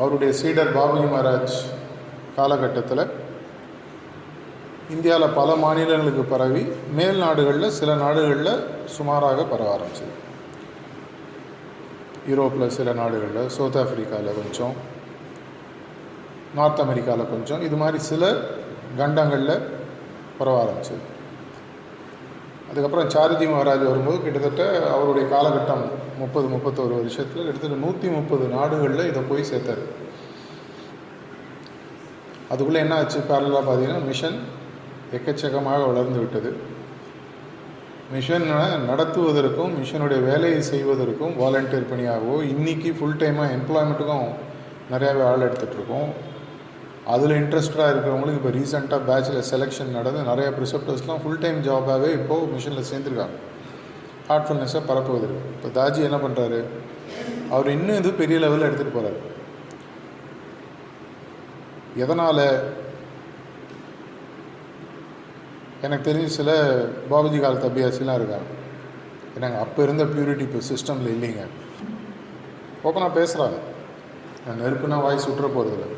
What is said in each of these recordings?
அவருடைய சீடர் பாபுஜி மகாராஜ் காலகட்டத்தில் இந்தியாவில் பல மாநிலங்களுக்கு பரவி மேல் நாடுகளில் சில நாடுகளில் சுமாராக பரவ ஆரம்பிச்சது. யூரோப்பில் சில நாடுகளில், சவுத் ஆஃப்ரிக்காவில் கொஞ்சம், நார்த் அமெரிக்காவில் கொஞ்சம், இது மாதிரி சில கண்டங்களில் பரவ ஆரம்பிச்சது. அதுக்கப்புறம் சாருஜி மகாராஜ் வரும்போது கிட்டத்தட்ட அவருடைய காலகட்டம் 30-31 வருஷத்தில் கிட்டத்தட்ட 130 நாடுகளில் இதை போய் சேர்த்தார். அதுக்குள்ளே என்ன ஆச்சு, பேரலாக பார்த்தீங்கன்னா மிஷன் எக்கச்சக்கமாக வளர்ந்து விட்டது. மிஷனை நடத்துவதற்கும் மிஷனுடைய வேலையை செய்வதற்கும் வாலண்டியர் பணியாகவோ இன்றைக்கி ஃபுல் டைமாக எம்ப்ளாய்மெண்ட்டுக்கும் நிறையாவே ஆள் எடுத்துகிட்ருக்கோம். அதில் இன்ட்ரெஸ்டாக இருக்கிறவங்களுக்கு இப்போ ரீசெண்டாக பேட்சில் செலெக்ஷன் நடந்து நிறையா ப்ரிசெப்டர்ஸ்லாம் ஃபுல் டைம் ஜாபாகவே இப்போது மிஷனில் சேர்ந்துருக்காங்க ஹார்ட்ஃபுல்னஸை பரப்புவதற்கு. இப்போ தாஜி என்ன பண்ணுறாரு, அவர் இன்னும் இது பெரிய லெவலில் எடுத்துகிட்டு போகிறார். எதனால்? எனக்கு தெரிஞ்சு சில பாபுஜி காலத்து அபியாசிலாம் இருக்காங்க, என்னங்க அப்போ இருந்த பியூரிட்டி இப்போ சிஸ்டமில் இல்லைங்க. ஓப்பனாக பேசுகிறாங்க, நெருப்புனா வாய் சுற்ற போகிறதில்ல.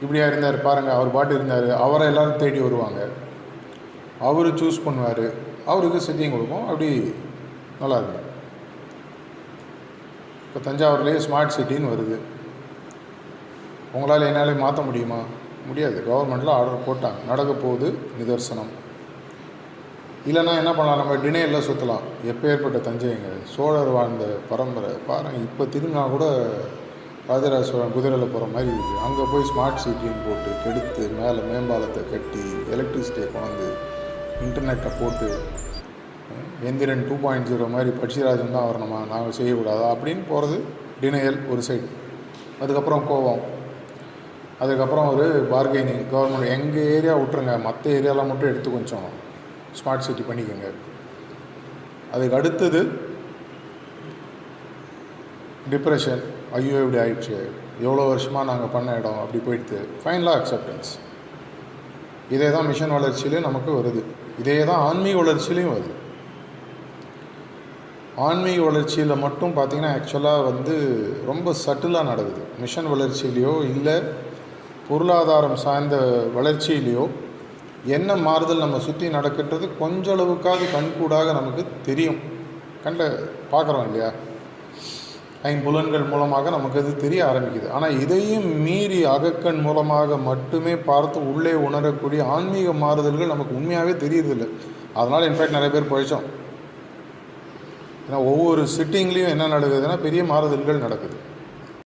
இப்படியா இருந்தார் பாருங்கள், அவர் பாட்டு இருந்தார், அவரை எல்லோரும் தேடி வருவாங்க, அவர் சூஸ் பண்ணுவார், அவருக்கு சிட்டிங் கொடுக்கும், அப்படி நல்லா இருக்கும். இப்போ தஞ்சாவூர்லேயே ஸ்மார்ட் சிட்டின்னு வருது. உங்களால் என்னாலே மாற்ற முடியுமா? முடியாது. கவர்மெண்ட்டில் ஆர்டர் போட்டாங்க, நடக்க போகுது, நிதர்சனம். இல்லைன்னா என்ன பண்ணலாம், நம்ம டினேரில் சுற்றலாம். எப்போ ஏற்பட்ட தஞ்சைங்க, சோழர் வாழ்ந்த பரம்பரை பாருங்கள், இப்போ திரும்பினா கூட ராஜராஜ சோழன் குதிரையில் போகிற மாதிரி இருக்குது. அங்கே போய் ஸ்மார்ட் சிட்டின்னு போட்டு கெடுத்து மேலே மேம்பாலத்தை கட்டி எலக்ட்ரிசிட்டியை கொண்டு இன்டர்நெட்டை போட்டு எந்திரன் 2.0 மாதிரி பட்சிராஜன் தான் வரணுமா, நாங்கள் செய்யக்கூடாதா அப்படின்னு போகிறது டினையல் ஒரு சைடு. அதுக்கப்புறம் கோவம், அதுக்கப்புறம் ஒரு பார்கெனிங். கவர்மெண்ட் எங்கள் ஏரியா விட்டுருங்க, மற்ற ஏரியாவில் மட்டும் எடுத்து கொஞ்சம் ஸ்மார்ட் சிட்டி பண்ணிக்கோங்க. அதுக்கு அடுத்தது டிப்ரெஷன், ஐயோ இப்படி ஆயிடுச்சு, எவ்வளோ வருஷமாக நாங்கள் பண்ண இடம் அப்படி போயிடுது. ஃபைனலாக அக்செப்டன்ஸ். இதே தான் மிஷன் வளர்ச்சியிலையும் நமக்கு வருது, இதே தான் ஆன்மீக வளர்ச்சியிலையும் வருது. ஆன்மீக வளர்ச்சியில் மட்டும் பார்த்திங்கன்னா ஆக்சுவலாக ரொம்ப சட்டிலாக நடக்குது. மிஷன் வளர்ச்சியிலையோ இல்லை பொருளாதாரம் சார்ந்த வளர்ச்சியிலையோ என்ன மாறுதல் நம்ம சுற்றி நடக்கின்றது கொஞ்சம் அளவுக்காக கண்கூடாக நமக்கு தெரியும், கண்ணில் பார்க்குறோம் இல்லையா, ஐம்புலன்கள் மூலமாக நமக்கு அது தெரிய ஆரம்பிக்குது. ஆனால் இதையும் மீறி அகக்கண் மூலமாக மட்டுமே பார்த்து உள்ளே உணரக்கூடிய ஆன்மீக மாறுதல்கள் நமக்கு உண்மையாகவே தெரியறதில்லை. அதனால் இன்ஃபேக்ட் நிறைய பேர் பழிச்சோம். ஏன்னா ஒவ்வொரு சிட்டிங்லேயும் என்ன நடக்குதுன்னா பெரிய மாறுதல்கள் நடக்குது.